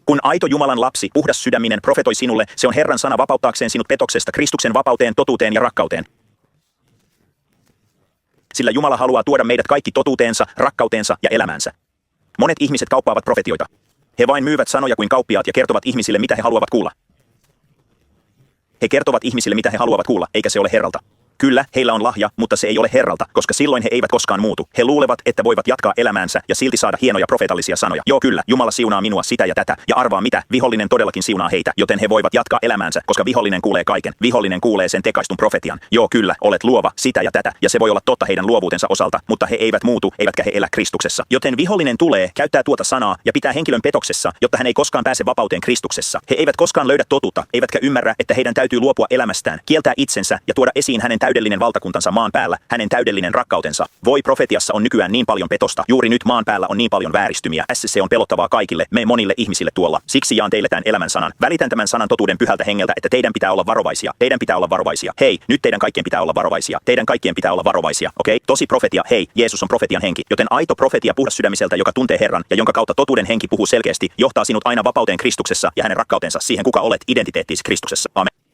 Kun aito Jumalan lapsi, puhdas sydäminen, profetoi sinulle, se on Herran sana vapauttaakseen sinut petoksesta Kristuksen vapauteen, totuuteen ja rakkauteen. Sillä Jumala haluaa tuoda meidät kaikki totuuteensa, rakkauteensa ja elämäänsä. Monet ihmiset kauppaavat profetioita. He vain myyvät sanoja kuin kauppiaat ja kertovat ihmisille, mitä he haluavat kuulla. He kertovat ihmisille, mitä he haluavat kuulla, eikä se ole Herralta. Kyllä, heillä on lahja, mutta se ei ole Herralta, koska silloin he eivät koskaan muutu. He luulevat, että voivat jatkaa elämäänsä ja silti saada hienoja profeetallisia sanoja. Joo kyllä, Jumala siunaa minua sitä ja tätä, ja arvaa mitä, vihollinen todellakin siunaa heitä, joten he voivat jatkaa elämäänsä, koska vihollinen kuulee kaiken. Vihollinen kuulee sen tekaistun profetian. Joo kyllä, olet luova, sitä ja tätä, ja se voi olla totta heidän luovuutensa osalta, mutta he eivät muutu, eivätkä he elä Kristuksessa. Joten vihollinen tulee, käyttää tuota sanaa ja pitää henkilön petoksessa, jotta hän ei koskaan pääse vapauteen Kristuksessa. He eivät koskaan löydä totuutta, eivätkä ymmärrä, että heidän täytyy luopua elämästään, kieltää itsensä ja tuoda esiin hänen täydellinen valtakuntansa maan päällä, hänen täydellinen rakkautensa. Voi profetiassa on nykyään niin paljon petosta, juuri nyt maan päällä on niin paljon vääristymiä. Se on pelottavaa kaikille, me monille ihmisille tuolla. Siksi jaan teille tämän elämän sanan. Välitän tämän sanan totuuden pyhältä hengeltä, että teidän pitää olla varovaisia. Teidän pitää olla varovaisia. Hei, nyt teidän kaikkien pitää olla varovaisia. Teidän kaikkien pitää olla varovaisia. Okei? Tosi profetia. Hei, Jeesus on profetian henki. Joten aito profetia puhdas sydämiseltä, joka tuntee Herran ja jonka kautta totuuden henki puhuu selkeästi, johtaa sinut aina vapauteen Kristuksessa ja hänen rakkautensa siihen, kuka olet, identiteettiisi Kristuksessa. Amen.